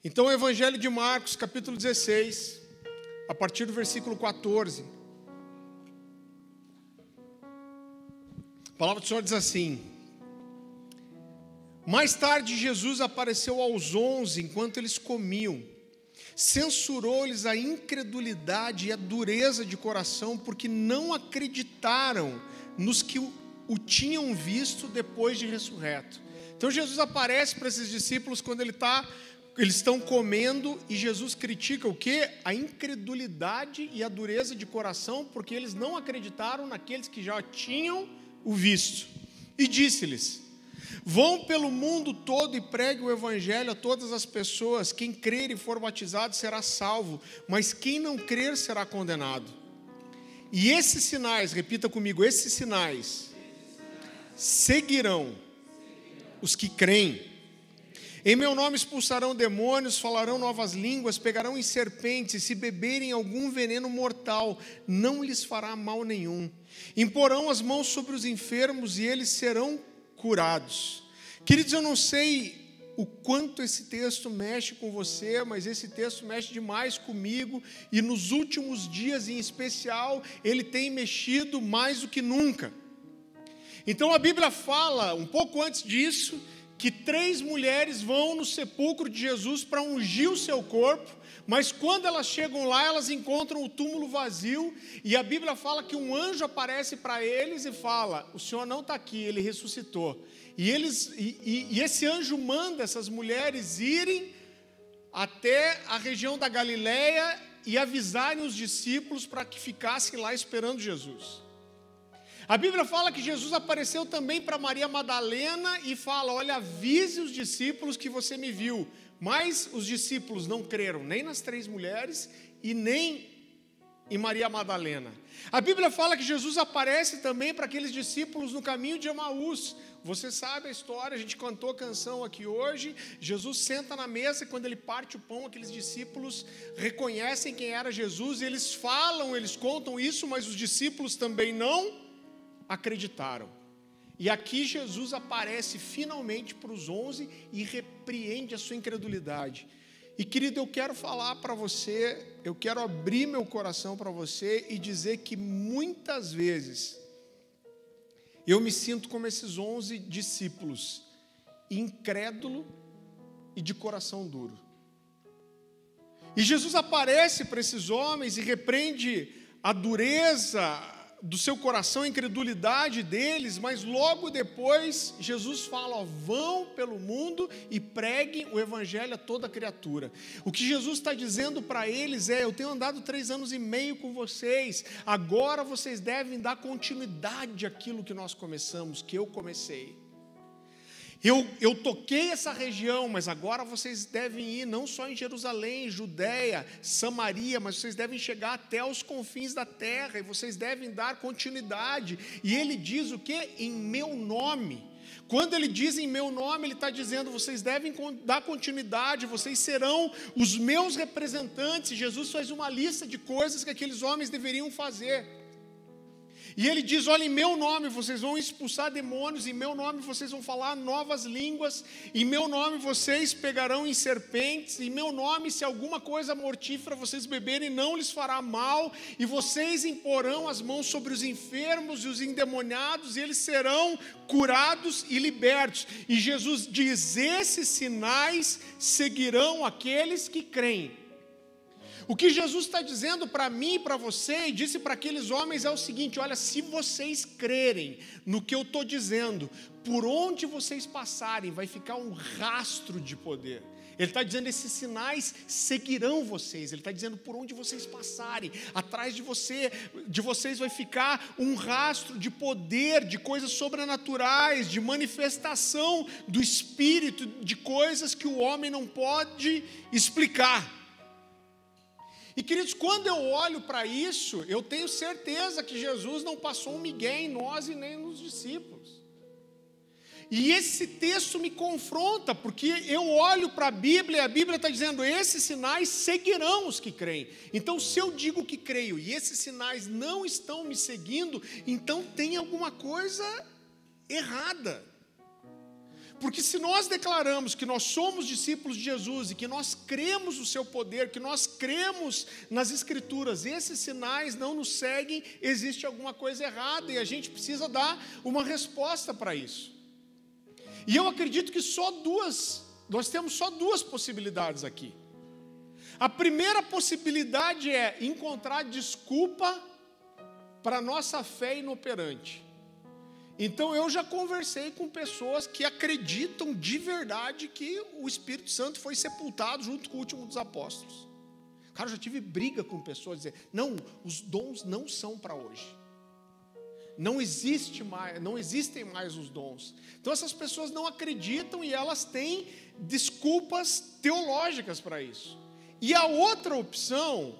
Então, o Evangelho de Marcos, capítulo 16, a partir do versículo 14. A palavra do Senhor diz assim: mais tarde Jesus apareceu aos 11 enquanto eles comiam. Censurou-lhes a incredulidade e a dureza de coração, porque não acreditaram nos que o tinham visto depois de ressurreto. Então Jesus aparece para esses discípulos quando eles estão comendo, e Jesus critica o quê? A incredulidade e a dureza de coração, porque eles não acreditaram naqueles que já tinham o visto. E disse-lhes: vão pelo mundo todo e preguem o evangelho a todas as pessoas. Quem crer e for batizado será salvo, mas quem não crer será condenado. E esses sinais, repita comigo, esses sinais seguirão os que creem. Em meu nome expulsarão demônios, falarão novas línguas, pegarão em serpentes, e se beberem algum veneno mortal, não lhes fará mal nenhum. Imporão as mãos sobre os enfermos e eles serão curados. Queridos, eu não sei o quanto esse texto mexe com você, mas esse texto mexe demais comigo, e nos últimos dias em especial, ele tem mexido mais do que nunca. Então a Bíblia fala, um pouco antes disso, que 3 mulheres vão no sepulcro de Jesus para ungir o seu corpo, mas quando elas chegam lá, elas encontram o túmulo vazio, e a Bíblia fala que um anjo aparece para eles e fala: o Senhor não está aqui, Ele ressuscitou. E esse anjo manda essas mulheres irem até a região da Galileia e avisarem os discípulos para que ficassem lá esperando Jesus. A Bíblia fala que Jesus apareceu também para Maria Madalena e fala: olha, avise os discípulos que você me viu. Mas os discípulos não creram nem nas 3 mulheres e nem em Maria Madalena. A Bíblia fala que Jesus aparece também para aqueles discípulos no caminho de Emaús. Você sabe a história, a gente cantou a canção aqui hoje. Jesus senta na mesa e quando ele parte o pão, aqueles discípulos reconhecem quem era Jesus, e eles falam, eles contam isso, mas os discípulos também não acreditaram. E aqui Jesus aparece finalmente para os 11 e repreende a sua incredulidade. E querido, eu quero falar para você, eu quero abrir meu coração para você e dizer que muitas vezes eu me sinto como esses 11 discípulos, incrédulo e de coração duro. E Jesus aparece para esses homens e repreende a dureza do seu coração, a incredulidade deles, mas logo depois Jesus fala: ó, vão pelo mundo e preguem o evangelho a toda criatura. O que Jesus está dizendo para eles é: eu tenho andado 3 anos e meio com vocês, agora vocês devem dar continuidade àquilo que nós começamos, que eu comecei. Eu toquei essa região, mas agora vocês devem ir não só em Jerusalém, Judeia, Samaria, mas vocês devem chegar até os confins da terra, e vocês devem dar continuidade. E ele diz o quê? Em meu nome. Quando ele diz em meu nome, ele está dizendo: vocês devem dar continuidade, vocês serão os meus representantes. E Jesus faz uma lista de coisas que aqueles homens deveriam fazer. E ele diz: olha, em meu nome vocês vão expulsar demônios, em meu nome vocês vão falar novas línguas, em meu nome vocês pegarão em serpentes, em meu nome, se alguma coisa mortífera vocês beberem, não lhes fará mal, e vocês imporão as mãos sobre os enfermos e os endemoniados, e eles serão curados e libertos. E Jesus diz: esses sinais seguirão aqueles que creem. O que Jesus está dizendo para mim e para você, e disse para aqueles homens, é o seguinte: olha, se vocês crerem no que eu estou dizendo, por onde vocês passarem, vai ficar um rastro de poder. Ele está dizendo: esses sinais seguirão vocês. Ele está dizendo: por onde vocês passarem, atrás de vocês vai ficar um rastro de poder, de coisas sobrenaturais, de manifestação do Espírito, de coisas que o homem não pode explicar. E queridos, quando eu olho para isso, eu tenho certeza que Jesus não passou um migué em nós e nem nos discípulos. E esse texto me confronta, porque eu olho para a Bíblia e a Bíblia está dizendo: esses sinais seguirão os que creem. Então, se eu digo que creio e esses sinais não estão me seguindo, então tem alguma coisa errada. Porque se nós declaramos que nós somos discípulos de Jesus e que nós cremos no seu poder, que nós cremos nas Escrituras, esses sinais não nos seguem, existe alguma coisa errada e a gente precisa dar uma resposta para isso. E eu acredito que nós temos só duas possibilidades aqui. A primeira possibilidade é encontrar desculpa para a nossa fé inoperante. Então eu já conversei com pessoas que acreditam de verdade que o Espírito Santo foi sepultado junto com o último dos apóstolos. Cara, eu já tive briga com pessoas dizendo, não, os dons não são para hoje. Não existem mais os dons. Então essas pessoas não acreditam e elas têm desculpas teológicas para isso. E a outra opção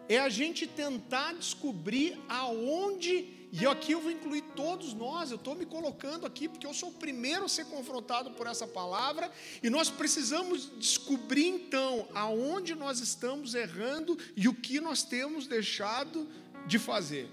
é a gente tentar descobrir aonde, e aqui eu vou incluir todos nós, eu estou me colocando aqui porque eu sou o primeiro a ser confrontado por essa palavra, e nós precisamos descobrir então aonde nós estamos errando e o que nós temos deixado de fazer.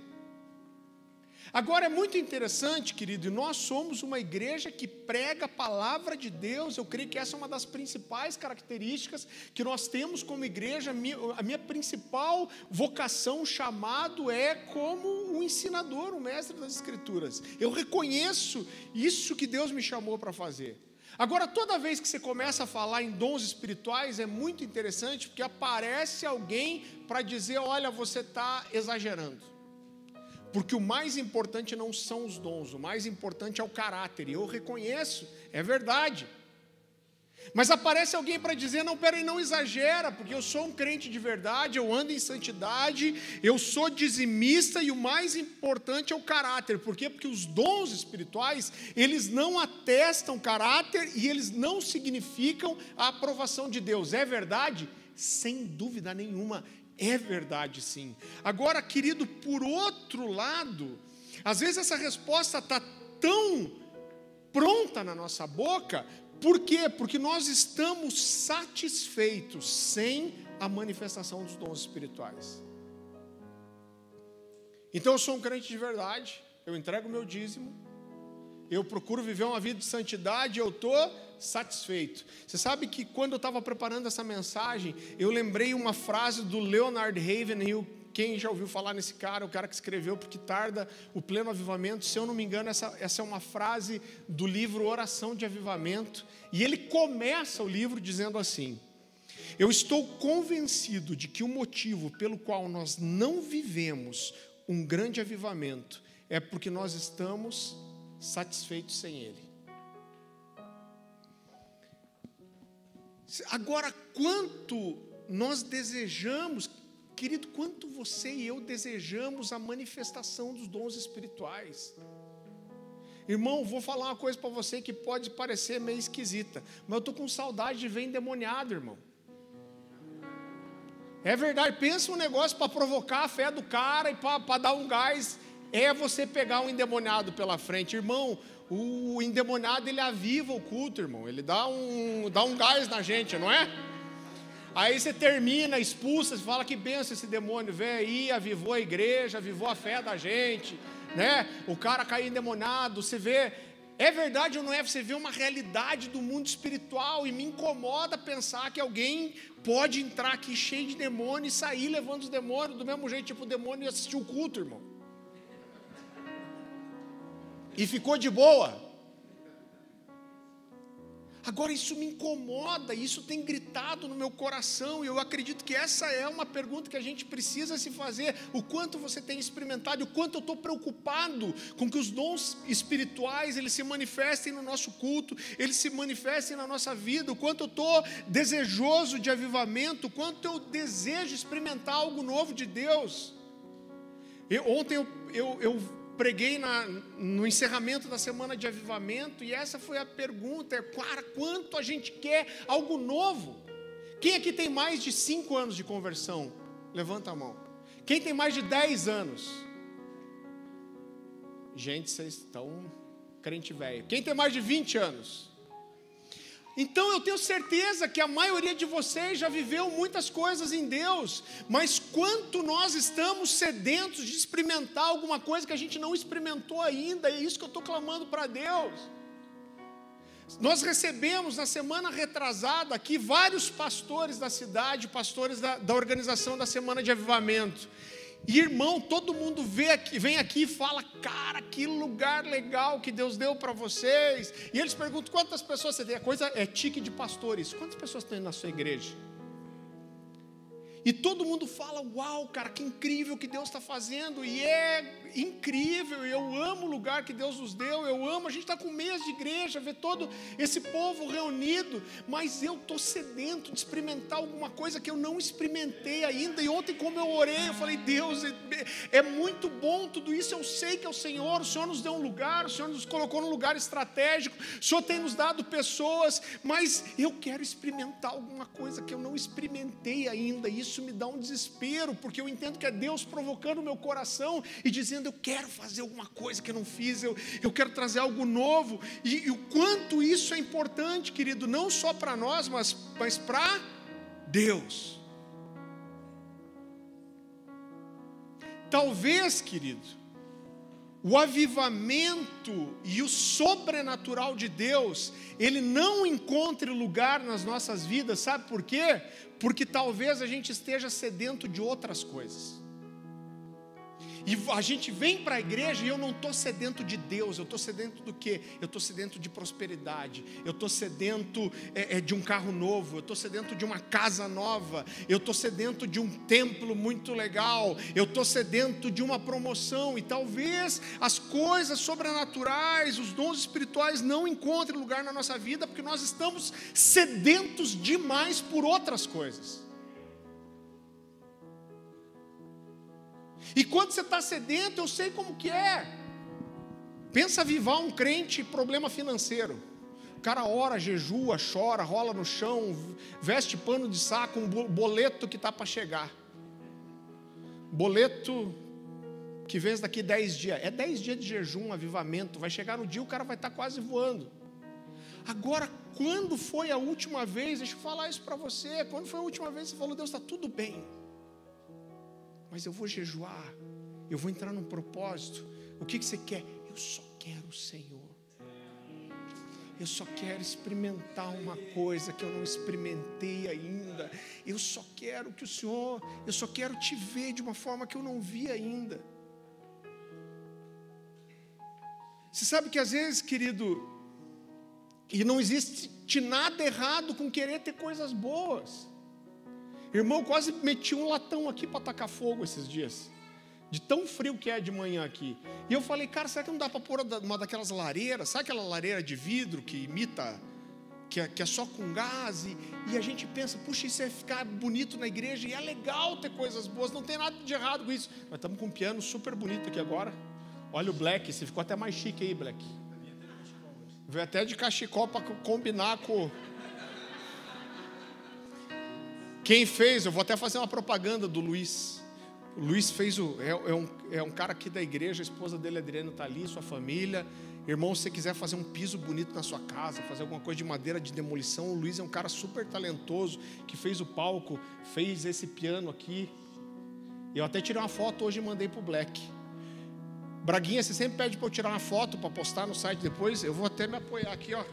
Agora é muito interessante, querido, e nós somos uma igreja que prega a palavra de Deus. Eu creio que essa é uma das principais características que nós temos como igreja. A minha principal vocação, chamado é como um ensinador, um mestre das Escrituras. Eu reconheço isso que Deus me chamou para fazer. Agora, toda vez que você começa a falar em dons espirituais, é muito interessante, porque aparece alguém para dizer, olha, você está exagerando. Porque o mais importante não são os dons, o mais importante é o caráter, e eu reconheço, é verdade. Mas aparece alguém para dizer, não, peraí, não exagera, porque eu sou um crente de verdade, eu ando em santidade, eu sou dizimista, e o mais importante é o caráter. Por quê? Porque os dons espirituais, eles não atestam caráter, e eles não significam a aprovação de Deus. É verdade? Sem dúvida nenhuma. É verdade, sim. Agora, querido, por outro lado, às vezes essa resposta está tão pronta na nossa boca, por quê? Porque nós estamos satisfeitos sem a manifestação dos dons espirituais. Então eu sou um crente de verdade, eu entrego o meu dízimo, eu procuro viver uma vida de santidade, eu estou satisfeito. Você sabe que quando eu estava preparando essa mensagem, eu lembrei uma frase do Leonard Ravenhill. Quem já ouviu falar nesse cara, o cara que escreveu Porque Tarda o Pleno Avivamento, se eu não me engano, essa é uma frase do livro Oração de Avivamento, e ele começa o livro dizendo assim: eu estou convencido de que o motivo pelo qual nós não vivemos um grande avivamento é porque nós estamos satisfeitos sem ele. Agora, quanto nós desejamos, querido, quanto você e eu desejamos a manifestação dos dons espirituais. Irmão, vou falar uma coisa para você que pode parecer meio esquisita, mas eu estou com saudade de ver endemoniado, irmão. É verdade, pensa um negócio para provocar a fé do cara e para dar um gás, é você pegar um endemoniado pela frente. Irmão, o endemoniado, ele aviva o culto, irmão. Ele dá um gás na gente, não é? Aí você termina, expulsa, você fala que benção esse demônio, veio aí, avivou a igreja, avivou a fé da gente, né? O cara caiu endemoniado, você vê, é verdade ou não é? Você vê uma realidade do mundo espiritual, e me incomoda pensar que alguém pode entrar aqui cheio de demônio e sair levando os demônios, do mesmo jeito, tipo o demônio, e assistir o culto, irmão. E ficou de boa. Agora isso me incomoda, isso tem gritado no meu coração, e eu acredito que essa é uma pergunta que a gente precisa se fazer: o quanto você tem experimentado, e o quanto eu estou preocupado com que os dons espirituais, eles se manifestem no nosso culto, eles se manifestem na nossa vida, o quanto eu estou desejoso de avivamento, o quanto eu desejo experimentar algo novo de Deus. Ontem eu preguei no encerramento da semana de avivamento, e essa foi a pergunta: cara, quanto a gente quer algo novo? Quem aqui tem mais de 5 anos de conversão? Levanta a mão. Quem tem mais de 10 anos? Gente, vocês estão crente velho. Quem tem mais de 20 anos? Então eu tenho certeza que a maioria de vocês já viveu muitas coisas em Deus, mas quanto nós estamos sedentos de experimentar alguma coisa que a gente não experimentou ainda, é isso que eu estou clamando para Deus. Nós recebemos na semana retrasada aqui vários pastores da cidade, pastores da organização da Semana de Avivamento. E irmão, todo mundo vem aqui e fala: cara, que lugar legal que Deus deu para vocês. E eles perguntam: quantas pessoas você tem? A coisa é tique de pastores. Quantas pessoas tem na sua igreja? E todo mundo fala: uau, cara, que incrível que Deus está fazendo. E é incrível, eu amo o lugar que Deus nos deu, eu amo, a gente está com um mês de igreja, ver todo esse povo reunido, mas eu estou sedento de experimentar alguma coisa que eu não experimentei ainda. E ontem, como eu orei, eu falei: Deus, é muito bom tudo isso, eu sei que é o Senhor nos deu um lugar, o Senhor nos colocou num lugar estratégico, o Senhor tem nos dado pessoas, mas eu quero experimentar alguma coisa que eu não experimentei ainda. Isso me dá um desespero, porque eu entendo que é Deus provocando o meu coração e dizendo: eu quero fazer alguma coisa que eu não fiz, eu quero trazer algo novo. E o quanto isso é importante, querido, não só para nós, mas para Deus. Talvez, querido, o avivamento e o sobrenatural de Deus, ele não encontre lugar nas nossas vidas. Sabe por quê? Porque talvez a gente esteja sedento de outras coisas. E a gente vem para a igreja e eu não estou sedento de Deus. Eu estou sedento do quê? Eu estou sedento de prosperidade. Eu estou sedento de um carro novo. Eu estou sedento de uma casa nova. Eu estou sedento de um templo muito legal. Eu estou sedento de uma promoção. E talvez as coisas sobrenaturais, os dons espirituais não encontrem lugar na nossa vida, porque nós estamos sedentos demais por outras coisas. E quando você está sedento, eu sei como que é. Pensa avivar um crente, problema financeiro. O cara ora, jejua, chora, rola no chão, veste pano de saco, um boleto que está para chegar. Boleto que vem daqui 10 dias. É 10 dias de jejum, avivamento. Vai chegar no dia, o cara vai estar quase voando. Agora, quando foi a última vez, deixa eu falar isso para você, quando foi a última vez que você falou: Deus, está tudo bem, mas eu vou jejuar, eu vou entrar num propósito. O que você quer? Eu só quero o Senhor. Eu só quero experimentar uma coisa que eu não experimentei ainda. Eu só quero que o Senhor, eu só quero te ver de uma forma que eu não vi ainda. Você sabe que às vezes, querido, e não existe nada errado com querer ter coisas boas. Irmão, quase meti um latão aqui para tacar fogo esses dias, de tão frio que é de manhã aqui. E eu falei: cara, será que não dá para pôr uma daquelas lareiras? Sabe aquela lareira de vidro que imita, que é só com gás? E a gente pensa: puxa, isso vai ficar bonito na igreja, e é legal ter coisas boas, não tem nada de errado com isso. Nós estamos com um piano super bonito aqui agora. Olha o Black, você ficou até mais chique aí, Black. Veio até de cachecol para combinar com... Quem fez, eu vou até fazer uma propaganda do Luiz. O Luiz fez, é um cara aqui da igreja, a esposa dele, Adriana, está ali, sua família. Irmão, se você quiser fazer um piso bonito na sua casa, fazer alguma coisa de madeira de demolição, o Luiz é um cara super talentoso, que fez o palco, fez esse piano aqui. Eu até tirei uma foto hoje e mandei para o Black. Braguinha, você sempre pede para eu tirar uma foto para postar no site depois. Eu vou até me apoiar aqui, ó,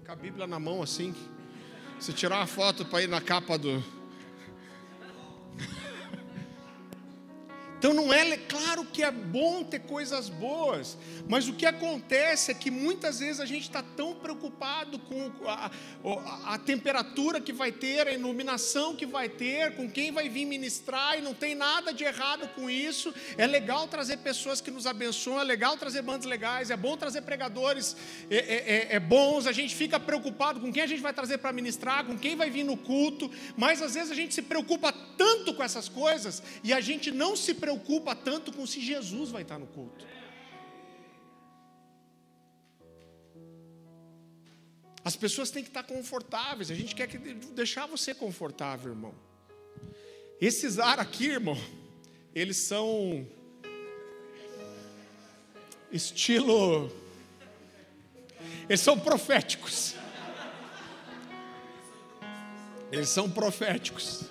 com a Bíblia na mão assim. Se tirar uma foto para ir na capa do... Então não é, claro que é bom ter coisas boas, mas o que acontece é que muitas vezes a gente está tão preocupado com a temperatura que vai ter, a iluminação que vai ter, com quem vai vir ministrar, e não tem nada de errado com isso. É legal trazer pessoas que nos abençoam, é legal trazer bandas legais, é bom trazer pregadores bons, a gente fica preocupado com quem a gente vai trazer para ministrar, com quem vai vir no culto, mas às vezes a gente se preocupa tanto com essas coisas e a gente não se preocupa tanto com se Jesus vai estar no culto. As pessoas têm que estar confortáveis. A gente quer deixar você confortável, irmão. Esses ar aqui, irmão, eles são estilo... Eles são proféticos. Eles são proféticos.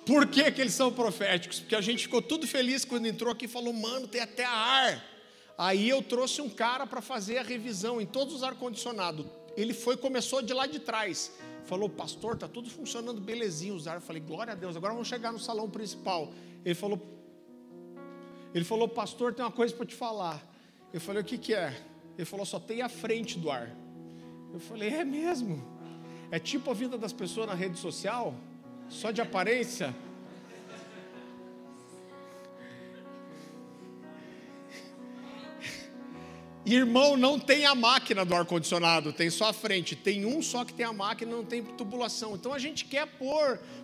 Por que eles são proféticos? Porque a gente ficou tudo feliz quando entrou aqui e falou: mano, tem até ar. Aí eu trouxe um cara para fazer a revisão em todos os ar-condicionados. Ele começou de lá de trás. Falou, pastor, está tudo funcionando belezinho os ar. Eu falei, glória a Deus, agora vamos chegar no salão principal. Ele falou, pastor, tem uma coisa para te falar. Eu falei, o que é? Ele falou, só tem a frente do ar. Eu falei, é mesmo? É tipo a vida das pessoas na rede social? Só de aparência? Irmão, não tem a máquina do ar-condicionado, tem só a frente. Tem um só que tem a máquina, não tem tubulação. Então a gente quer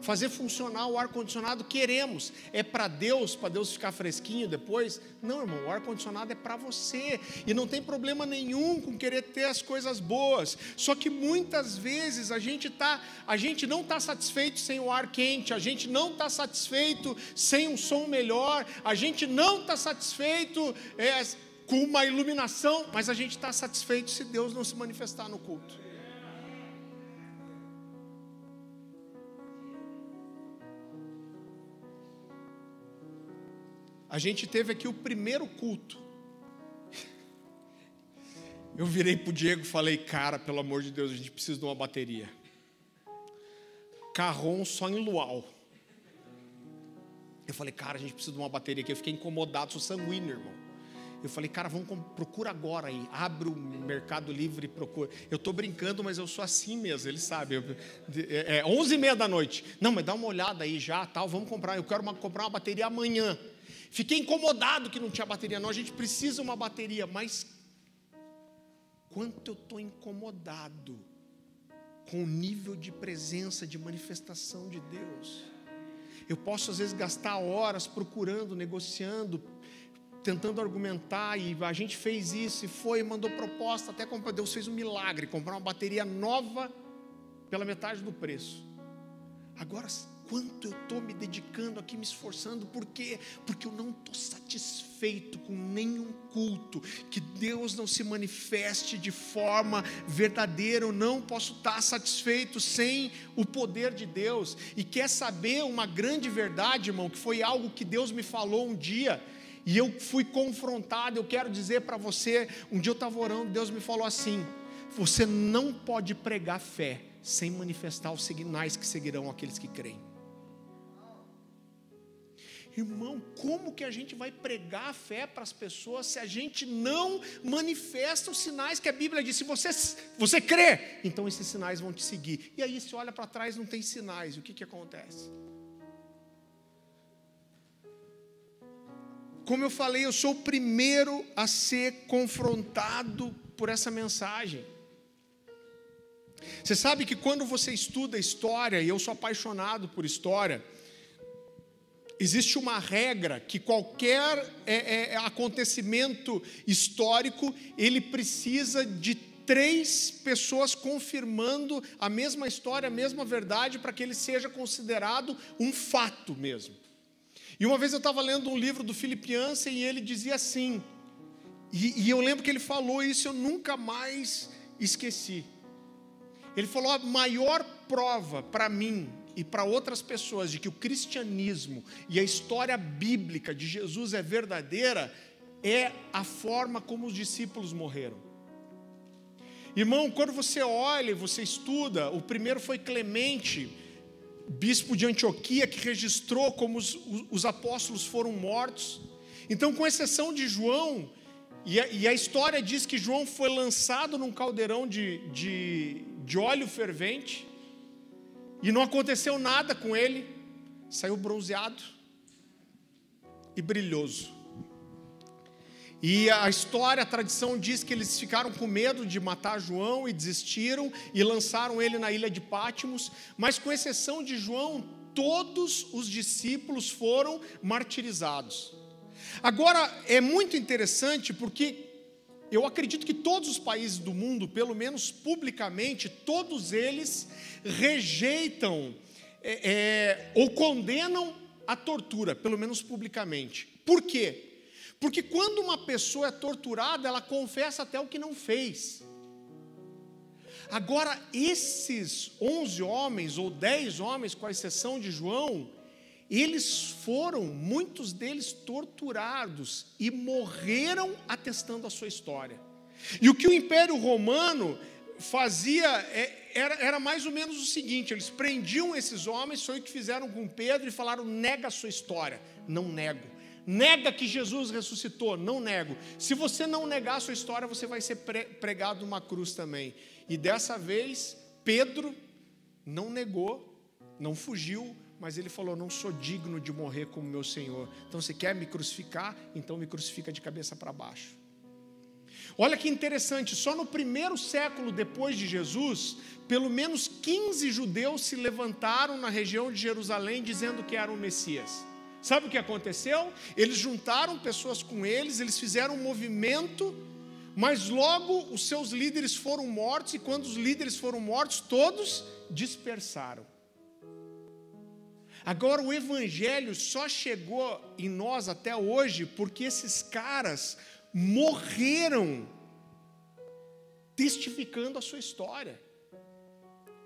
fazer funcionar o ar-condicionado, queremos. É para Deus ficar fresquinho depois? Não, irmão, o ar-condicionado é para você. E não tem problema nenhum com querer ter as coisas boas. Só que muitas vezes a gente não está satisfeito sem o ar quente, a gente não está satisfeito sem um som melhor, a gente não está satisfeito com uma iluminação, mas a gente está satisfeito se Deus não se manifestar no culto. A gente teve aqui o primeiro culto. Eu virei para o Diego e falei, cara, pelo amor de Deus, a gente precisa de uma bateria. Carrom só em luau. Eu falei, cara, a gente precisa de uma bateria aqui. Eu fiquei incomodado, sou sanguíneo, irmão. Eu falei, cara, procura agora aí. Abre o Mercado Livre e procura. Eu estou brincando, mas eu sou assim mesmo, ele sabe. 11h30 da noite. Não, mas dá uma olhada aí já, tal, vamos comprar. Eu quero comprar uma bateria amanhã. Fiquei incomodado que não tinha bateria. Não, a gente precisa de uma bateria. Mas quanto eu estou incomodado com o nível de presença, de manifestação de Deus. Eu posso às vezes gastar horas procurando, negociando, tentando argumentar, e a gente fez isso, e mandou proposta, até comprar. Deus fez um milagre, comprar uma bateria nova pela metade do preço. Agora, quanto eu estou me dedicando aqui, me esforçando, por quê? Porque eu não estou satisfeito com nenhum culto, que Deus não se manifeste de forma verdadeira. Eu não posso estar satisfeito sem o poder de Deus. E quer saber uma grande verdade, irmão, que foi algo que Deus me falou um dia, e eu fui confrontado. Eu quero dizer para você, um dia eu estava orando, Deus me falou assim: você não pode pregar fé sem manifestar os sinais que seguirão aqueles que creem. Irmão, como que a gente vai pregar a fé para as pessoas se a gente não manifesta os sinais que a Bíblia diz? Se você crê, então esses sinais vão te seguir. E aí você olha para trás, não tem sinais, o que acontece? Como eu falei, eu sou o primeiro a ser confrontado por essa mensagem. Você sabe que quando você estuda história, e eu sou apaixonado por história, existe uma regra que qualquer acontecimento histórico, ele precisa de 3 pessoas confirmando a mesma história, a mesma verdade, para que ele seja considerado um fato mesmo. E uma vez eu estava lendo um livro do Philip Yancey, e ele dizia assim, e eu lembro que ele falou isso, eu nunca mais esqueci. Ele falou: a maior prova para mim e para outras pessoas de que o cristianismo e a história bíblica de Jesus é verdadeira é a forma como os discípulos morreram. Irmão, quando você olha e você estuda, o primeiro foi Clemente, bispo de Antioquia, que registrou como os apóstolos foram mortos. Então, com exceção de João, e a história diz que João foi lançado num caldeirão de óleo fervente, e não aconteceu nada com ele, saiu bronzeado e brilhoso. E a história, a tradição diz que eles ficaram com medo de matar João e desistiram e lançaram ele na ilha de Pátimos, mas com exceção de João, todos os discípulos foram martirizados. Agora, é muito interessante porque eu acredito que todos os países do mundo, pelo menos publicamente, todos eles rejeitam ou condenam a tortura, pelo menos publicamente. Por quê? Porque quando uma pessoa é torturada, ela confessa até o que não fez. Agora, esses 11 homens, ou 10 homens, com a exceção de João, muitos deles torturados e morreram atestando a sua história. E o que o Império Romano fazia era mais ou menos o seguinte: eles prendiam esses homens, foi o que fizeram com Pedro, e falaram: nega a sua história. Não nego. Nega que Jesus ressuscitou. Não nego. Se você não negar a sua história, você vai ser pregado numa cruz também. E dessa vez, Pedro não negou, não fugiu, mas ele falou: não sou digno de morrer como meu Senhor. Então, você quer me crucificar? Então me crucifica de cabeça para baixo. Olha que interessante, só no primeiro século depois de Jesus, pelo menos 15 judeus se levantaram na região de Jerusalém dizendo que eram o Messias. Sabe o que aconteceu? Eles juntaram pessoas com eles, eles fizeram um movimento, mas logo os seus líderes foram mortos, e quando os líderes foram mortos, todos dispersaram. Agora o Evangelho só chegou em nós até hoje porque esses caras morreram testificando a sua história.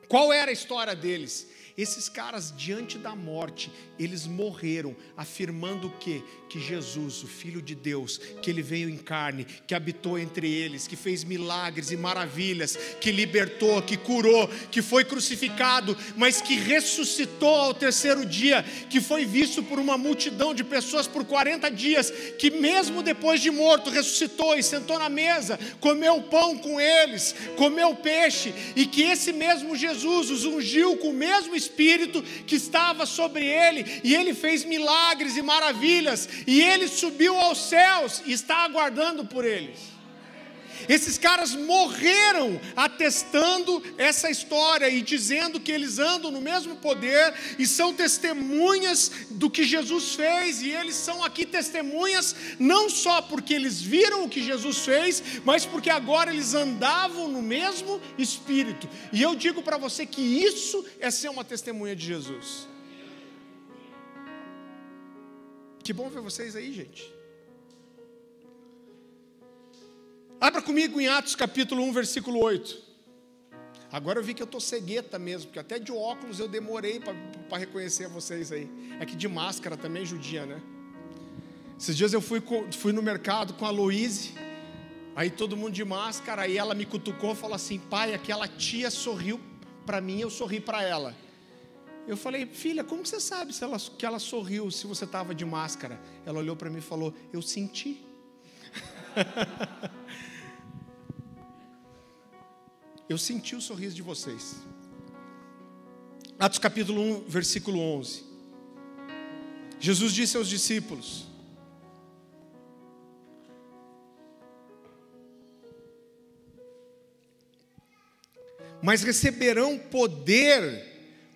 Qual era a história deles? Esses caras, diante da morte, eles morreram afirmando o quê? Que Jesus, o Filho de Deus, que Ele veio em carne, que habitou entre eles, que fez milagres e maravilhas, que libertou, que curou, que foi crucificado, mas que ressuscitou ao terceiro dia, que foi visto por uma multidão de pessoas por 40 dias, que mesmo depois de morto ressuscitou e sentou na mesa, comeu pão com eles, comeu peixe, e que esse mesmo Jesus os ungiu com o mesmo Espírito que estava sobre ele, e ele fez milagres e maravilhas, e ele subiu aos céus e está aguardando por eles. Esses caras morreram atestando essa história e dizendo que eles andam no mesmo poder e são testemunhas do que Jesus fez, e eles são aqui testemunhas não só porque eles viram o que Jesus fez, mas porque agora eles andavam no mesmo Espírito. E eu digo para você que isso é ser uma testemunha de Jesus. Que bom ver vocês aí, gente. Abra comigo em Atos capítulo 1, versículo 8. Agora eu vi que eu estou cegueta mesmo, porque até de óculos eu demorei para reconhecer vocês aí. É que de máscara também judia, né? Esses dias eu fui no mercado com a Louise, aí todo mundo de máscara, aí ela me cutucou e falou assim: pai, aquela tia sorriu para mim, eu sorri para ela. Eu falei: filha, como você sabe que ela sorriu se você estava de máscara? Ela olhou para mim e falou: eu senti. Eu senti o sorriso de vocês. Atos capítulo 1, versículo 11. Jesus disse aos discípulos: mas receberão poder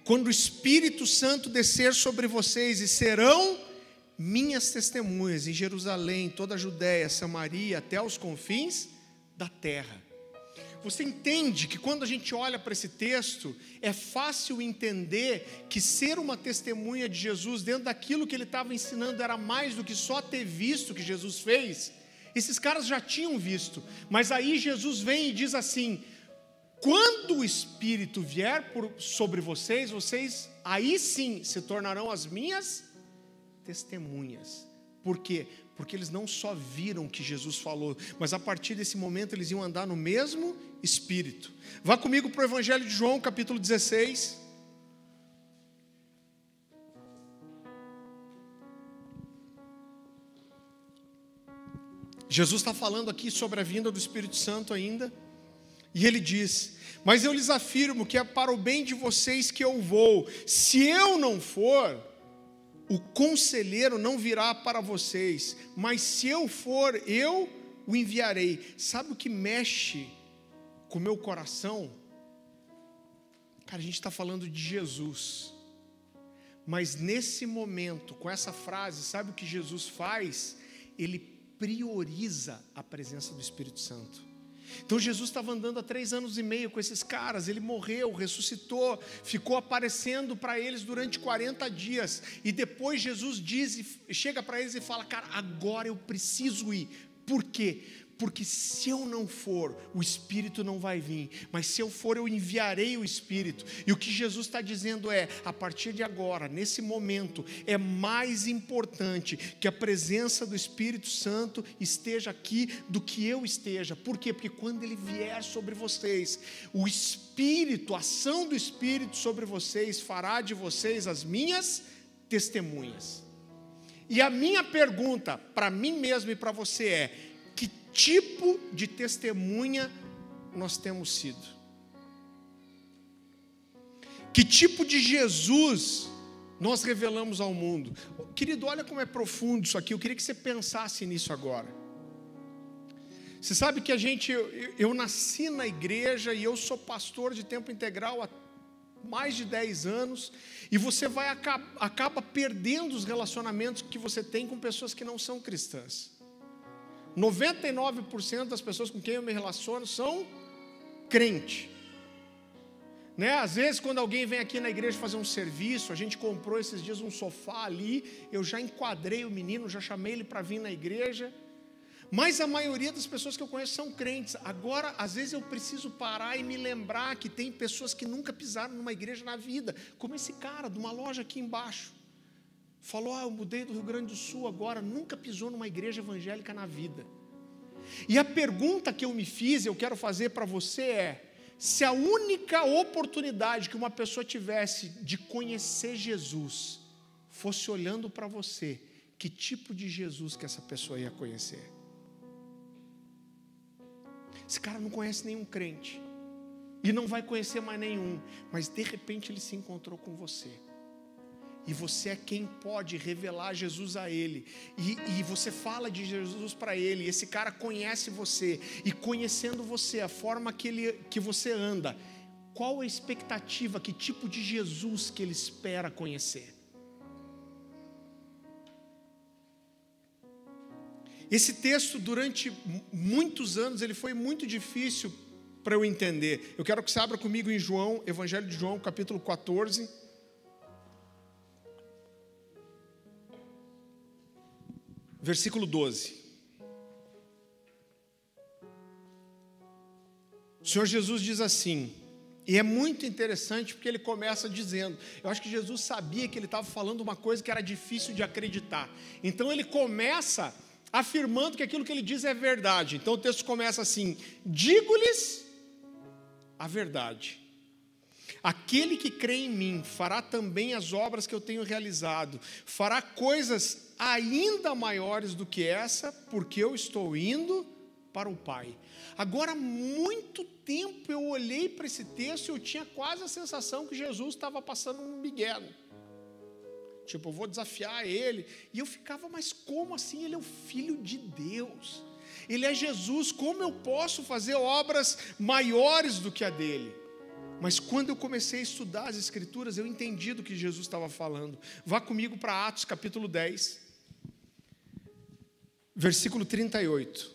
quando o Espírito Santo descer sobre vocês, e serão minhas testemunhas em Jerusalém, toda a Judéia, Samaria, até os confins da terra. Você entende que quando a gente olha para esse texto, é fácil entender que ser uma testemunha de Jesus dentro daquilo que ele estava ensinando era mais do que só ter visto o que Jesus fez. Esses caras já tinham visto, mas aí Jesus vem e diz assim: quando o Espírito vier sobre vocês, vocês aí sim se tornarão as minhas testemunhas. Por quê? Porque eles não só viram o que Jesus falou, mas a partir desse momento eles iam andar no mesmo Espírito. Vá comigo para o Evangelho de João, capítulo 16. Jesus está falando aqui sobre a vinda do Espírito Santo ainda, e ele diz: mas eu lhes afirmo que é para o bem de vocês que eu vou. Se eu não for, o conselheiro não virá para vocês, mas se eu for, eu o enviarei. Sabe o que mexe com o meu coração? Cara, a gente está falando de Jesus, mas nesse momento, com essa frase, sabe o que Jesus faz? Ele prioriza a presença do Espírito Santo. Então Jesus estava andando há 3 anos e meio com esses caras, ele morreu, ressuscitou, ficou aparecendo para eles durante 40 dias, e depois Jesus chega para eles e fala: cara, agora eu preciso ir. Por quê? porque se eu não for, o Espírito não vai vir, mas se eu for, eu enviarei o Espírito. E o que Jesus está dizendo é, a partir de agora, nesse momento, é mais importante que a presença do Espírito Santo esteja aqui do que eu esteja. Por quê? Porque quando ele vier sobre vocês, o Espírito, a ação do Espírito sobre vocês fará de vocês as minhas testemunhas. E a minha pergunta para mim mesmo e para você é: que tipo de testemunha nós temos sido? Que tipo de Jesus nós revelamos ao mundo? Querido, olha como é profundo isso aqui. Eu queria que você pensasse nisso agora. Você sabe que eu nasci na igreja e eu sou pastor de tempo integral há mais de 10 anos, e você acaba perdendo os relacionamentos que você tem com pessoas que não são cristãs. 99% das pessoas com quem eu me relaciono são crente, né? Às vezes quando alguém vem aqui na igreja fazer um serviço, a gente comprou esses dias um sofá ali, eu já enquadrei o menino, já chamei ele para vir na igreja. Mas a maioria das pessoas que eu conheço são crentes. Agora, às vezes eu preciso parar e me lembrar que tem pessoas que nunca pisaram numa igreja na vida, como esse cara de uma loja aqui embaixo. Falou, eu mudei do Rio Grande do Sul agora, nunca pisou numa igreja evangélica na vida. E a pergunta que eu me fiz, eu quero fazer para você é, se a única oportunidade que uma pessoa tivesse de conhecer Jesus fosse olhando para você, que tipo de Jesus que essa pessoa ia conhecer? Esse cara não conhece nenhum crente, e não vai conhecer mais nenhum, mas de repente ele se encontrou com você, e você é quem pode revelar Jesus a ele, e você fala de Jesus para ele, e esse cara conhece você, e conhecendo você, a forma que você anda, qual a expectativa, que tipo de Jesus que ele espera conhecer? Esse texto, durante muitos anos, ele foi muito difícil para eu entender. Eu quero que você abra comigo em João, Evangelho de João, capítulo 14. Versículo 12. O Senhor Jesus diz assim, e é muito interessante porque ele começa dizendo, eu acho que Jesus sabia que ele estava falando uma coisa que era difícil de acreditar. Então ele começa afirmando que aquilo que ele diz é verdade. Então o texto começa assim, digo-lhes a verdade. Aquele que crê em mim fará também as obras que eu tenho realizado, fará coisas ainda maiores do que essa, porque eu estou indo para o Pai. Agora, muito tempo eu olhei para esse texto e eu tinha quase a sensação que Jesus estava passando um migué. Tipo, eu vou desafiar ele. E eu ficava, mas como assim? Ele é o Filho de Deus. Ele é Jesus. Como eu posso fazer obras maiores do que a dele? Mas quando eu comecei a estudar as Escrituras, eu entendi do que Jesus estava falando. Vá comigo para Atos capítulo 10, versículo 38.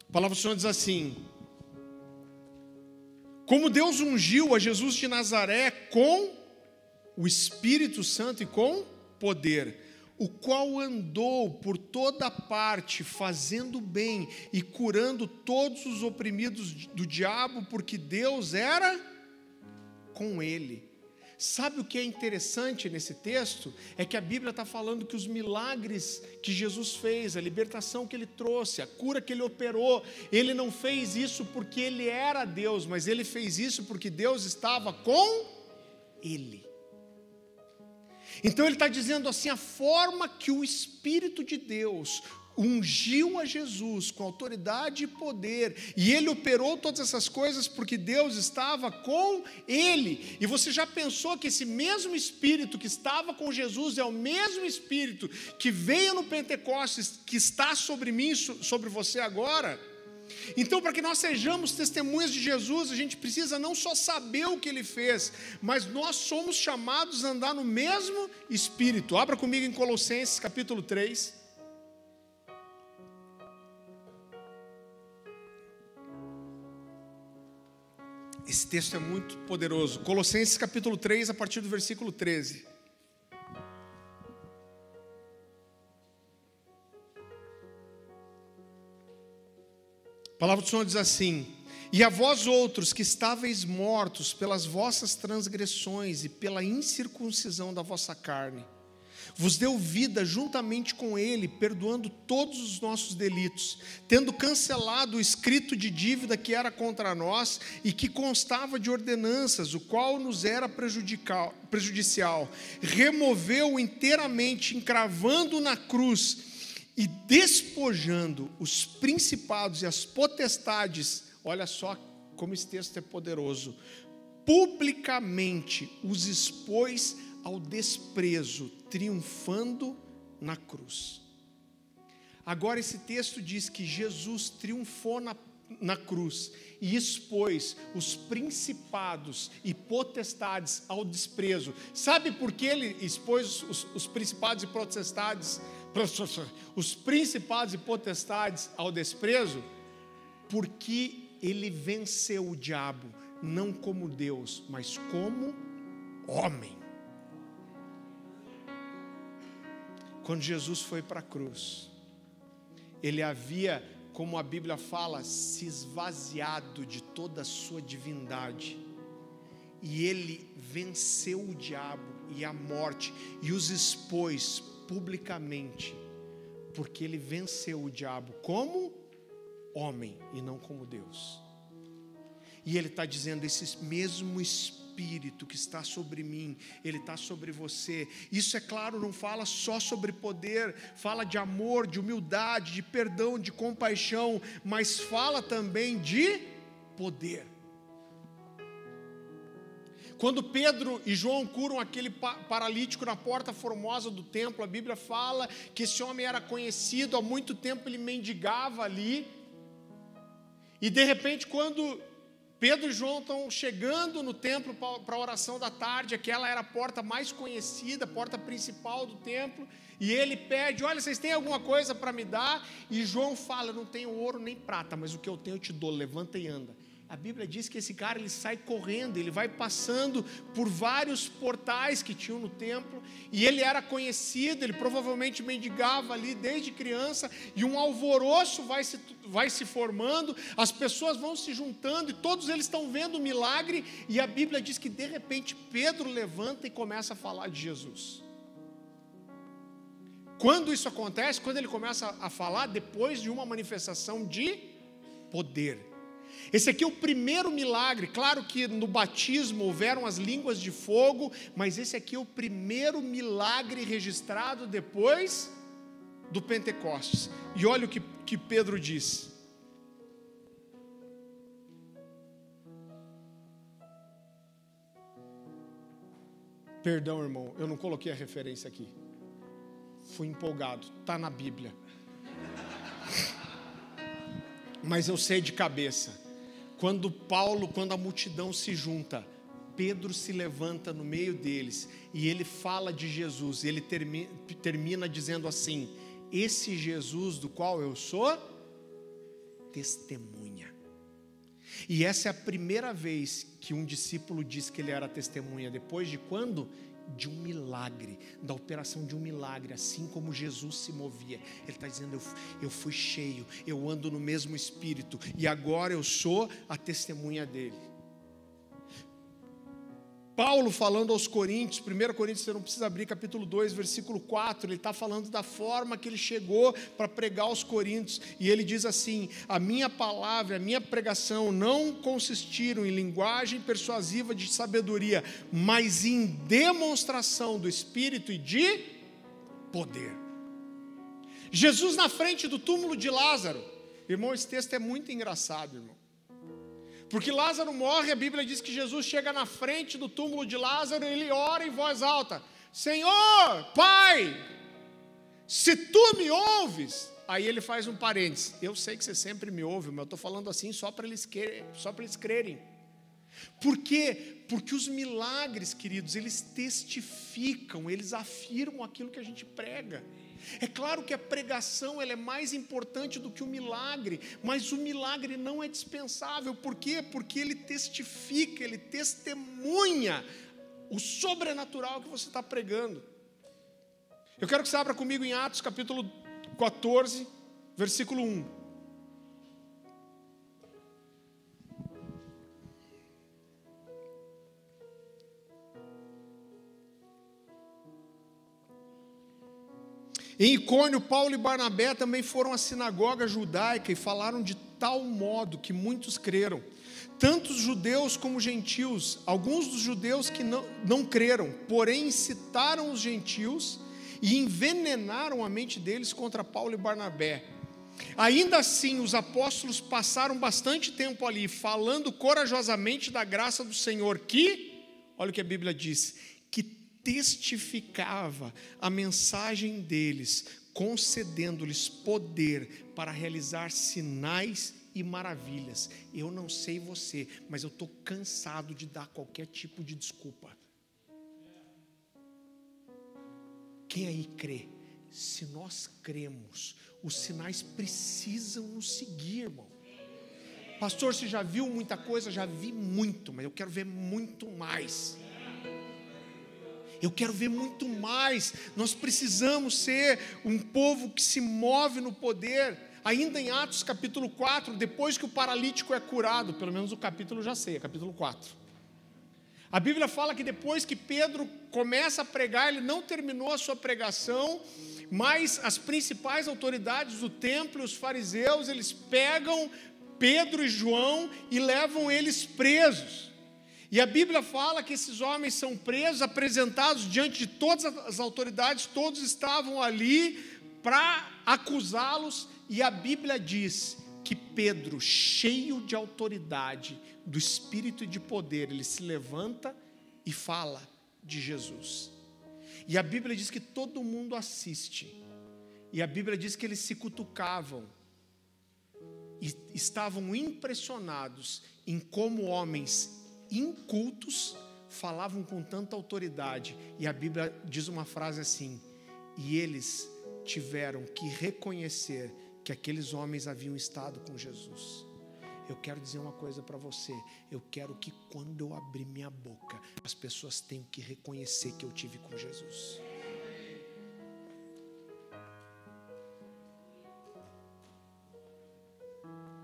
A palavra do Senhor diz assim: como Deus ungiu a Jesus de Nazaré com o Espírito Santo e com poder, o qual andou por toda parte fazendo bem e curando todos os oprimidos do diabo, porque Deus era com ele. Sabe o que é interessante nesse texto? É que a Bíblia está falando que os milagres que Jesus fez, a libertação que ele trouxe, a cura que ele operou, ele não fez isso porque ele era Deus, mas ele fez isso porque Deus estava com ele. Então ele está dizendo assim, a forma que o Espírito de Deus ungiu a Jesus com autoridade e poder, e ele operou todas essas coisas porque Deus estava com ele. E você já pensou que esse mesmo Espírito que estava com Jesus é o mesmo Espírito que veio no Pentecostes, que está sobre mim, sobre você agora? Então, para que nós sejamos testemunhas de Jesus, a gente precisa não só saber o que ele fez, mas nós somos chamados a andar no mesmo Espírito. Abra comigo em Colossenses capítulo 3. Esse texto é muito poderoso. Colossenses capítulo 3, a partir do versículo 13. palavra do Senhor diz assim: e a vós outros que estáveis mortos pelas vossas transgressões e pela incircuncisão da vossa carne, vos deu vida juntamente com ele, perdoando todos os nossos delitos, tendo cancelado o escrito de dívida que era contra nós e que constava de ordenanças, o qual nos era prejudicial, removeu inteiramente, encravando na cruz e despojando os principados e as potestades. Olha só como esse texto é poderoso. Publicamente os expôs ao desprezo, triunfando na cruz. Agora esse texto diz que Jesus triunfou na cruz e expôs os principados e potestades ao desprezo. Sabe por que ele expôs os principados e potestades? Os principados e potestades ao desprezo? Porque ele venceu o diabo, não como Deus, mas como homem. Quando Jesus foi para a cruz, ele havia, como a Bíblia fala, se esvaziado de toda a sua divindade. E ele venceu o diabo e a morte e os expôs publicamente, porque ele venceu o diabo como homem e não como Deus. E ele está dizendo: esse mesmo Espírito que está sobre mim, ele está sobre você. Isso, é claro, não fala só sobre poder, fala de amor, de humildade, de perdão, de compaixão, mas fala também de poder. Quando Pedro e João curam aquele paralítico na porta formosa do templo, a Bíblia fala que esse homem era conhecido, há muito tempo ele mendigava ali, e de repente, quando Pedro e João estão chegando no templo para a oração da tarde, aquela era a porta mais conhecida, a porta principal do templo, e ele pede: olha, vocês têm alguma coisa para me dar? E João fala: eu não tenho ouro nem prata, mas o que eu tenho eu te dou, levanta e anda. A Bíblia diz que esse cara, ele sai correndo, ele vai passando por vários portais que tinham no templo, e ele era conhecido, ele provavelmente mendigava ali desde criança, e um alvoroço vai se formando, as pessoas vão se juntando, e todos eles estão vendo o milagre, e a Bíblia diz que de repente Pedro levanta e começa a falar de Jesus. Quando isso acontece? Quando ele começa a falar depois de uma manifestação de poder. Esse aqui é o primeiro milagre. Claro que no batismo houveram as línguas de fogo, mas esse aqui é o primeiro milagre registrado depois do Pentecostes. E olha o que Pedro diz. Perdão, irmão, eu não coloquei a referência aqui. Fui empolgado, está na Bíblia. Mas eu sei de cabeça. Quando a multidão se junta, Pedro se levanta no meio deles e ele fala de Jesus. E ele termina dizendo assim: esse Jesus do qual eu sou testemunha. E essa é a primeira vez que um discípulo diz que ele era testemunha. Depois de quando? De um milagre, da operação de um milagre, assim como Jesus se movia. Ele está dizendo: eu fui cheio, eu ando no mesmo Espírito, e agora eu sou a testemunha dele. Paulo falando aos Coríntios, 1 Coríntios, você não precisa abrir, capítulo 2, versículo 4, ele está falando da forma que ele chegou para pregar aos Coríntios, e ele diz assim: a minha palavra, a minha pregação não consistiram em linguagem persuasiva de sabedoria, mas em demonstração do Espírito e de poder. Jesus na frente do túmulo de Lázaro. Irmão, esse texto é muito engraçado, irmão. Porque Lázaro morre, a Bíblia diz que Jesus chega na frente do túmulo de Lázaro e ele ora em voz alta: Senhor, Pai, se tu me ouves. Aí ele faz um parênteses: eu sei que você sempre me ouve, mas eu estou falando assim só para eles crerem. Por quê? Porque os milagres, queridos, eles testificam, eles afirmam aquilo que a gente prega. É claro que a pregação ela é mais importante do que o milagre, mas o milagre não é dispensável. Por quê? Porque ele testifica, ele testemunha o sobrenatural que você está pregando. Eu quero que você abra comigo em Atos capítulo 14, versículo 1. Em Icônio, Paulo e Barnabé também foram à sinagoga judaica e falaram de tal modo que muitos creram, tanto os judeus como os gentios. Alguns dos judeus que não creram, porém incitaram os gentios e envenenaram a mente deles contra Paulo e Barnabé. Ainda assim, os apóstolos passaram bastante tempo ali, falando corajosamente da graça do Senhor, que, olha o que a Bíblia diz, que testificava a mensagem deles, concedendo-lhes poder para realizar sinais e maravilhas. Eu não sei você, mas eu estou cansado de dar qualquer tipo de desculpa. Quem aí crê? Se nós cremos, os sinais precisam nos seguir, irmão. Pastor, você já viu muita coisa? Já vi muito, mas eu quero ver muito mais. Eu quero ver muito mais. Nós precisamos ser um povo que se move no poder. Ainda em Atos capítulo 4, depois que o paralítico é curado, pelo menos o capítulo eu já sei, é capítulo 4. A Bíblia fala que depois que Pedro começa a pregar, ele não terminou a sua pregação, mas as principais autoridades do templo, os fariseus, eles pegam Pedro e João e levam eles presos. E a Bíblia fala que esses homens são presos, apresentados diante de todas as autoridades, todos estavam ali para acusá-los, e a Bíblia diz que Pedro, cheio de autoridade, do Espírito e de poder, ele se levanta e fala de Jesus. E a Bíblia diz que todo mundo assiste. E a Bíblia diz que eles se cutucavam e estavam impressionados em como homens incultos falavam com tanta autoridade. E a Bíblia diz uma frase assim: e eles tiveram que reconhecer que aqueles homens haviam estado com Jesus. Eu quero dizer uma coisa para você. Eu quero que quando eu abrir minha boca, as pessoas tenham que reconhecer que eu tive com Jesus.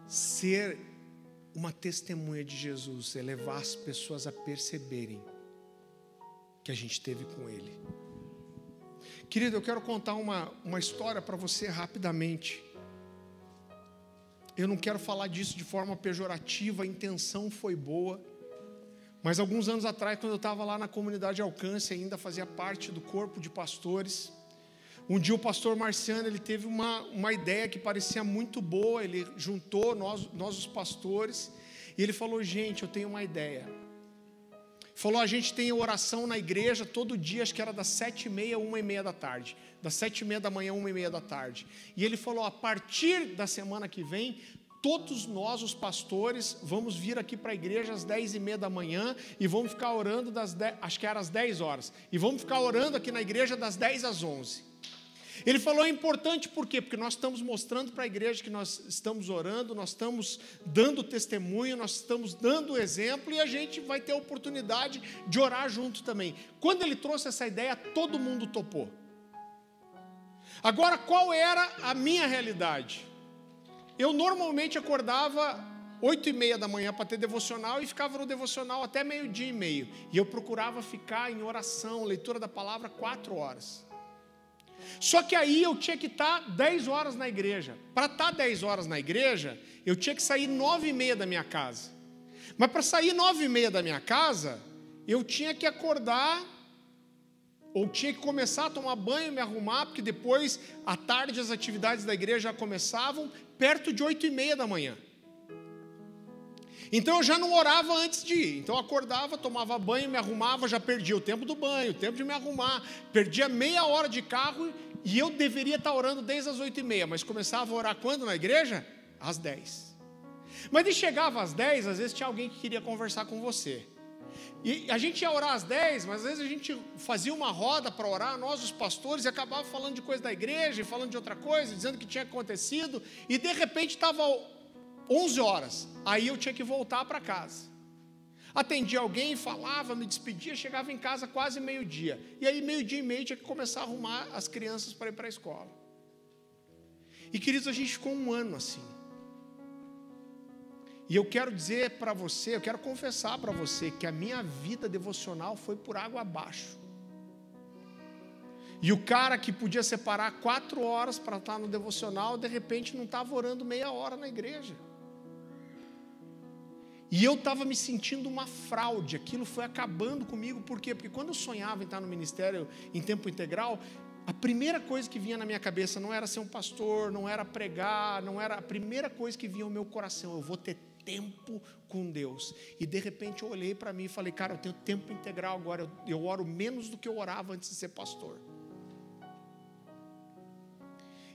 Ser uma testemunha de Jesus é levar as pessoas a perceberem que a gente teve com Ele. Querido, eu quero contar uma história para você rapidamente. Eu não quero falar disso de forma pejorativa, a intenção foi boa. Mas alguns anos atrás, quando eu estava lá na comunidade Alcance, ainda fazia parte do corpo de pastores, um dia o pastor Marciano, ele teve uma ideia que parecia muito boa. Ele juntou nós os pastores, e ele falou: gente, eu tenho uma ideia. Falou: a gente tem oração na igreja todo dia, acho que era das 7h30 a 1h30 da tarde. Das 7h30 da manhã a 1h30 da tarde. E ele falou: a partir da semana que vem, todos nós, os pastores, vamos vir aqui para a igreja às 10h30 da manhã e vamos ficar orando acho que era às 10 horas. E vamos ficar orando aqui na igreja das 10 às 11. Ele falou: é importante por quê? Porque nós estamos mostrando para a igreja que nós estamos orando, nós estamos dando testemunho, nós estamos dando exemplo, e a gente vai ter a oportunidade de orar junto também. Quando ele trouxe essa ideia, todo mundo topou. Agora, qual era a minha realidade? Eu normalmente acordava 8h30 da manhã para ter devocional e ficava no devocional até 12h30. E eu procurava ficar em oração, leitura da palavra, 4 horas. Só que aí eu tinha que estar 10 horas na igreja. Para estar 10 horas na igreja, eu tinha que sair 9h30 da minha casa. Mas para sair 9h30 da minha casa, eu tinha que acordar, ou tinha que começar a tomar banho, me arrumar, porque depois, à tarde, as atividades da igreja já começavam, perto de 8h30 da manhã. Então eu já não orava antes de ir. Então eu acordava, tomava banho, me arrumava, já perdia o tempo do banho, o tempo de me arrumar, perdia meia hora de carro, e eu deveria estar orando desde as 8h30, mas começava a orar quando na igreja? Às 10. Mas de chegava às 10, às vezes tinha alguém que queria conversar com você. E a gente ia orar às 10, mas às vezes a gente fazia uma roda para orar, nós os pastores, e acabava falando de coisa da igreja, falando de outra coisa, dizendo o que tinha acontecido, e de repente estava 11 horas, aí eu tinha que voltar para casa. Atendia alguém, falava, me despedia, chegava em casa quase meio-dia. E aí 12h30 tinha que começar a arrumar as crianças para ir para a escola. E queridos, a gente ficou um ano assim. E eu quero dizer para você, eu quero confessar para você que a minha vida devocional foi por água abaixo. E o cara que podia separar 4 horas para estar no devocional, de repente não estava orando meia hora na igreja. E eu estava me sentindo uma fraude, aquilo foi acabando comigo, por quê? Porque quando eu sonhava em estar no ministério em tempo integral, a primeira coisa que vinha na minha cabeça não era ser um pastor, não era pregar, não era a primeira coisa que vinha ao meu coração, eu vou ter tempo com Deus. E de repente eu olhei para mim e falei, cara, eu tenho tempo integral agora, eu oro menos do que eu orava antes de ser pastor.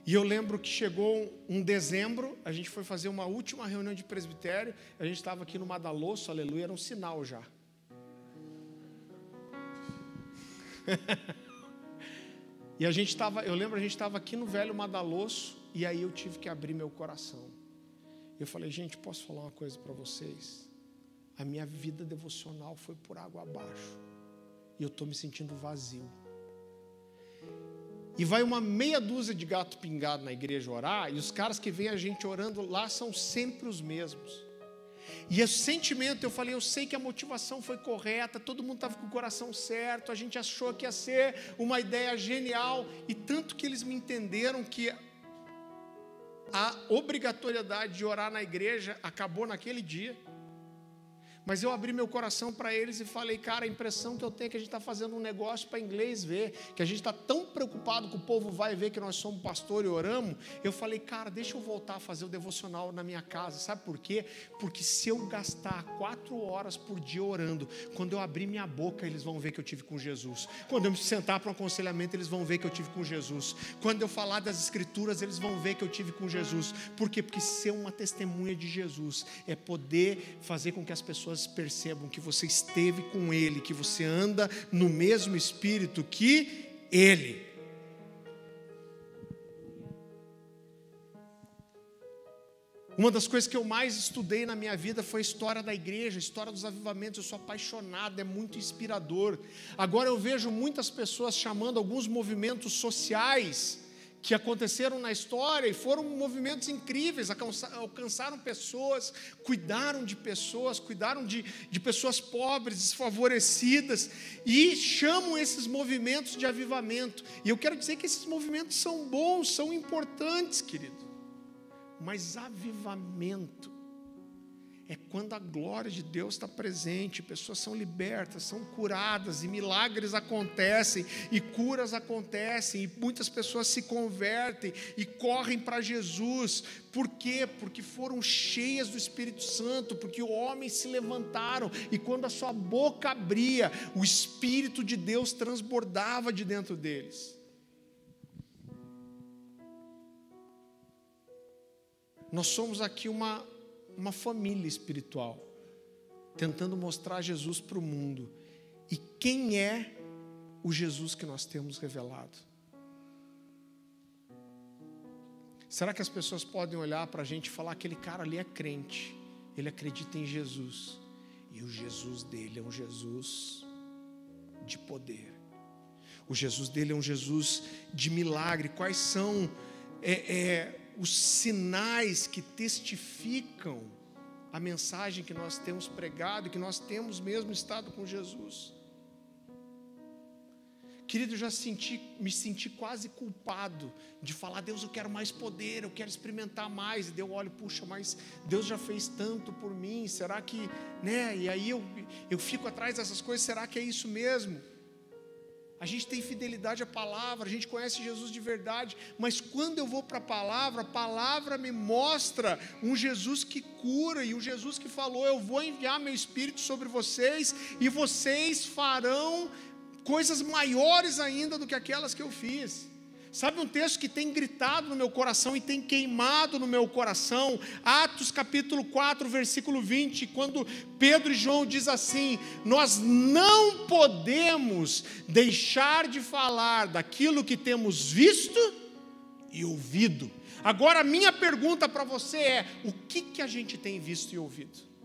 E eu lembro que chegou um dezembro, a gente foi fazer uma última reunião de presbitério, a gente estava aqui no Madalosso, aleluia, era um sinal já. E a gente estava, eu lembro, a gente estava aqui no velho Madalosso, e aí eu tive que abrir meu coração. Eu falei, gente, posso falar uma coisa para vocês? A minha vida devocional foi por água abaixo, e eu estou me sentindo vazio. E vai uma meia dúzia de gato pingado na igreja orar, e os caras que veem a gente orando lá são sempre os mesmos. E esse sentimento, eu falei, eu sei que a motivação foi correta, todo mundo estava com o coração certo, a gente achou que ia ser uma ideia genial, e tanto que eles me entenderam que a obrigatoriedade de orar na igreja acabou naquele dia. Mas eu abri meu coração para eles e falei, cara, a impressão que eu tenho é que a gente está fazendo um negócio para inglês ver, que a gente está tão preocupado que o povo vai ver que nós somos pastor e oramos. Eu falei, cara, deixa eu voltar a fazer o devocional na minha casa. Sabe por quê? Porque se eu gastar 4 horas por dia orando, quando eu abrir minha boca, eles vão ver que eu tive com Jesus. Quando eu me sentar para um aconselhamento, eles vão ver que eu tive com Jesus. Quando eu falar das escrituras, eles vão ver que eu tive com Jesus. Por quê? Porque ser uma testemunha de Jesus é poder fazer com que as pessoas percebam que você esteve com Ele, que você anda no mesmo espírito que Ele. Uma das coisas que eu mais estudei na minha vida foi a história da igreja, a história dos avivamentos. Eu sou apaixonado, é muito inspirador. Agora eu vejo muitas pessoas chamando alguns movimentos sociais que aconteceram na história e foram movimentos incríveis, alcançaram pessoas, cuidaram de pessoas pobres, desfavorecidas, e chamam esses movimentos de avivamento. E eu quero dizer que esses movimentos são bons, são importantes, querido, mas avivamento é quando a glória de Deus está presente, pessoas são libertas, são curadas, e milagres acontecem, e curas acontecem, e muitas pessoas se convertem, e correm para Jesus. Por quê? Porque foram cheias do Espírito Santo, porque homens se levantaram, e quando a sua boca abria, o Espírito de Deus transbordava de dentro deles. Nós somos aqui uma família espiritual, tentando mostrar Jesus para o mundo. E quem é o Jesus que nós temos revelado? Será que as pessoas podem olhar para a gente e falar, aquele cara ali é crente, ele acredita em Jesus, e o Jesus dele é um Jesus de poder, o Jesus dele é um Jesus de milagre? Quais são os sinais que testificam a mensagem que nós temos pregado e que nós temos mesmo estado com Jesus? Querido, eu já me senti quase culpado de falar, Deus, eu quero mais poder, eu quero experimentar mais. E daí eu olho, puxa, mas Deus já fez tanto por mim, será que, né? E aí eu fico atrás dessas coisas, será que é isso mesmo? A gente tem fidelidade à palavra, a gente conhece Jesus de verdade, mas quando eu vou para a palavra me mostra um Jesus que cura, e um Jesus que falou, eu vou enviar meu Espírito sobre vocês, e vocês farão coisas maiores ainda do que aquelas que eu fiz. Sabe um texto que tem gritado no meu coração e tem queimado no meu coração? Atos capítulo 4, versículo 20, quando Pedro e João diz assim, nós não podemos deixar de falar daquilo que temos visto e ouvido. Agora a minha pergunta para você é, o que a gente tem visto e ouvido?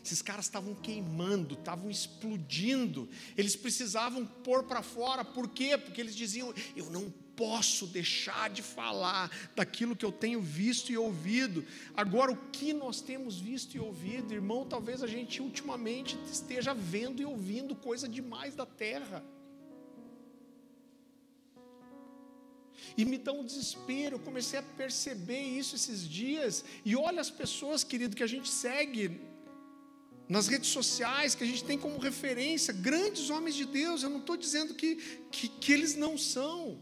Esses caras estavam queimando, estavam explodindo, eles precisavam pôr para fora. Por quê? Porque eles diziam, eu não posso deixar de falar daquilo que eu tenho visto e ouvido. Agora, o que nós temos visto e ouvido, irmão? Talvez a gente ultimamente esteja vendo e ouvindo coisa demais da terra. E me dá um desespero. Eu comecei a perceber isso esses dias. E olha as pessoas, querido, que a gente segue nas redes sociais, que a gente tem como referência, grandes homens de Deus. Eu não estou dizendo que eles não são.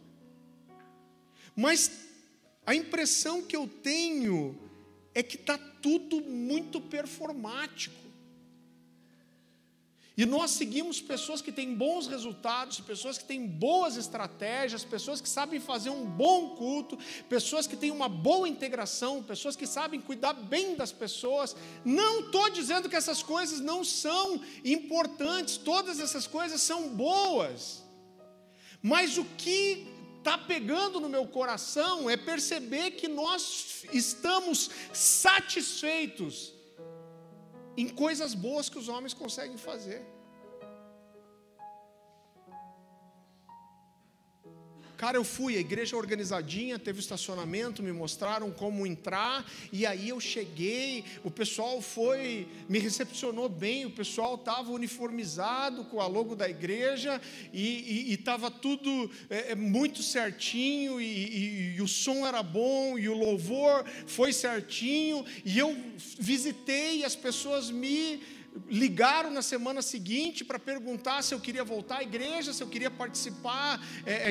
Mas a impressão que eu tenho é que está tudo muito performático. E nós seguimos pessoas que têm bons resultados, pessoas que têm boas estratégias, pessoas que sabem fazer um bom culto, pessoas que têm uma boa integração, pessoas que sabem cuidar bem das pessoas. Não estou dizendo que essas coisas não são importantes, todas essas coisas são boas. Mas o que está pegando no meu coração é perceber que nós estamos satisfeitos em coisas boas que os homens conseguem fazer. Cara, eu fui, a igreja organizadinha, teve estacionamento, me mostraram como entrar, e aí eu cheguei, o pessoal me recepcionou bem, o pessoal estava uniformizado com a logo da igreja, e estava tudo muito certinho, e o som era bom, e o louvor foi certinho, e eu visitei, as pessoas me ligaram na semana seguinte para perguntar se eu queria voltar à igreja, se eu queria participar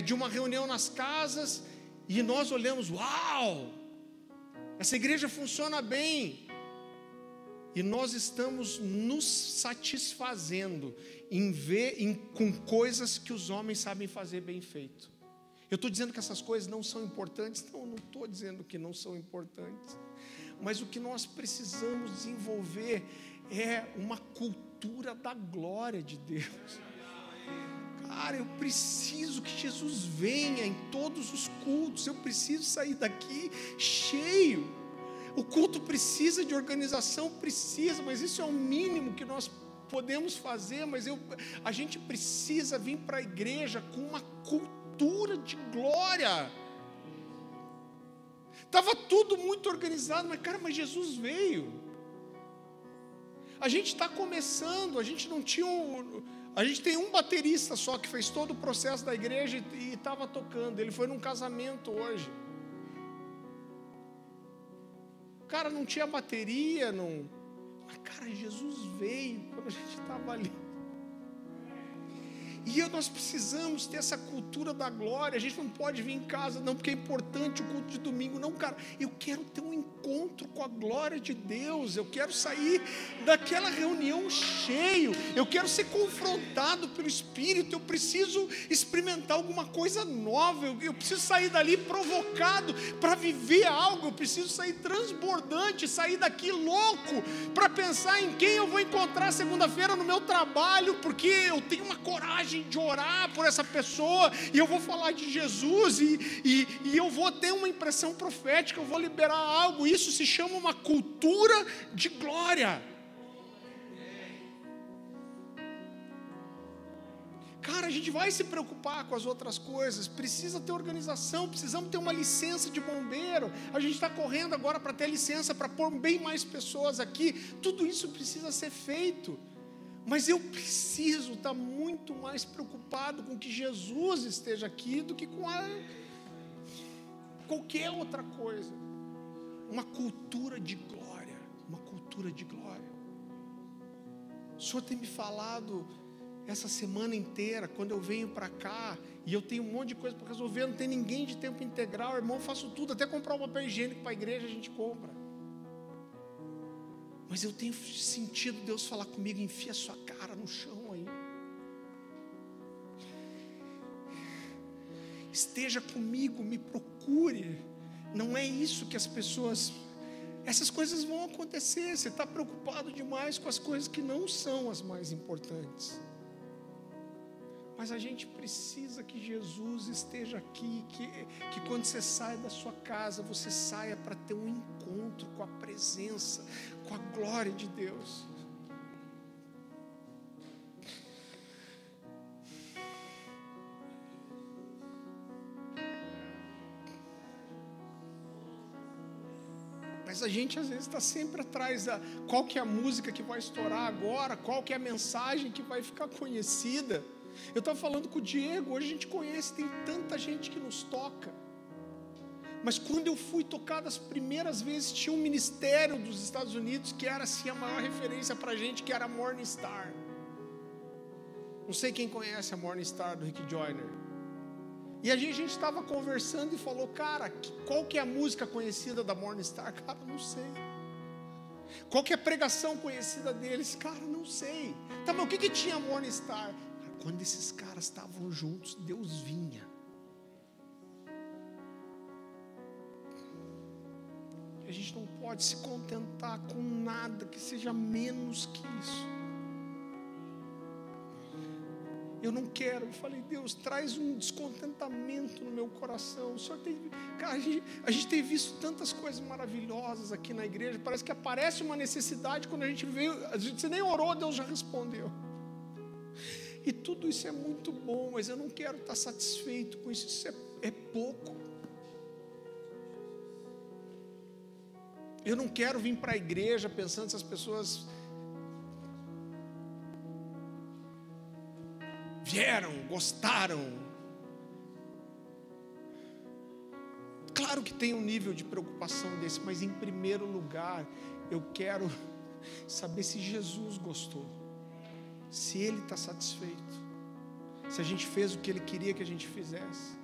de uma reunião nas casas, e nós olhamos, uau, essa igreja funciona bem, e nós estamos nos satisfazendo com coisas que os homens sabem fazer bem feito. Eu estou dizendo que essas coisas não são importantes? Não estou dizendo que não são importantes, mas o que nós precisamos desenvolver é uma cultura da glória de Deus. Cara, eu preciso que Jesus venha em todos os cultos, eu preciso sair daqui cheio. O culto precisa de organização, precisa, mas isso é o mínimo que nós podemos fazer, mas a gente precisa vir para a igreja com uma cultura de glória. Estava tudo muito organizado, mas Jesus veio. A gente está começando, a gente tem um baterista só que fez todo o processo da igreja e estava tocando. Ele foi num casamento hoje. Cara, não tinha bateria, mas cara, Jesus veio quando a gente estava ali. E nós precisamos ter essa cultura da glória. A gente não pode vir em casa, não, porque é importante o culto de domingo. Não, cara, eu quero ter um encontro com a glória de Deus. Eu quero sair daquela reunião cheio. Eu quero ser confrontado pelo Espírito. Eu preciso experimentar alguma coisa nova. Eu preciso sair dali provocado para viver algo. Eu preciso sair transbordante, sair daqui louco para pensar em quem eu vou encontrar segunda-feira no meu trabalho, porque eu tenho uma coragem de orar por essa pessoa, e eu vou falar de Jesus, e eu vou ter uma impressão profética, eu vou liberar algo. Isso se chama uma cultura de glória. Cara, a gente vai se preocupar com as outras coisas, precisa ter organização, precisamos ter uma licença de bombeiro, a gente está correndo agora para ter licença para pôr bem mais pessoas aqui, tudo isso precisa ser feito. Mas eu preciso estar muito mais preocupado com que Jesus esteja aqui do que com qualquer outra coisa. Uma cultura de glória, uma cultura de glória. O Senhor tem me falado essa semana inteira, quando eu venho para cá, e eu tenho um monte de coisa para resolver, não tem ninguém de tempo integral, irmão, eu faço tudo, até comprar um papel higiênico para a igreja a gente compra. Mas eu tenho sentido Deus falar comigo, enfia sua cara no chão aí. Esteja comigo, me procure. Não é isso que essas coisas vão acontecer. Você está preocupado demais com as coisas que não são as mais importantes. Mas a gente precisa que Jesus esteja aqui, que quando você sai da sua casa, você saia para ter um encontro com a presença, com a glória de Deus. Mas a gente às vezes está sempre atrás qual que é a música que vai estourar agora, qual que é a mensagem que vai ficar conhecida. Eu estava falando com o Diego, hoje a gente conhece, tem tanta gente que nos toca. Mas quando eu fui tocar das primeiras vezes, tinha um ministério dos Estados Unidos que era assim a maior referência para a gente, que era a Morning Star. Não sei quem conhece a Morning Star do Rick Joyner. E a gente estava conversando e falou, cara, qual que é a música conhecida da Morning Star? Cara, não sei. Qual que é a pregação conhecida deles? Cara, não sei. Tá, mas o que tinha a Morning Star? Cara, quando esses caras estavam juntos, Deus vinha. A gente não pode se contentar com nada que seja menos que isso. Eu não quero, eu falei, Deus, traz um descontentamento no meu coração. O Senhor tem, cara, a gente tem visto tantas coisas maravilhosas aqui na igreja. Parece que aparece uma necessidade, quando a gente veio, a gente nem orou, Deus já respondeu. E tudo isso é muito bom, mas eu não quero estar satisfeito com isso. Isso é pouco. Eu não quero vir para a igreja pensando se as pessoas vieram, gostaram. Claro que tem um nível de preocupação desse, mas em primeiro lugar, eu quero saber se Jesus gostou, se Ele está satisfeito, se a gente fez o que Ele queria que a gente fizesse.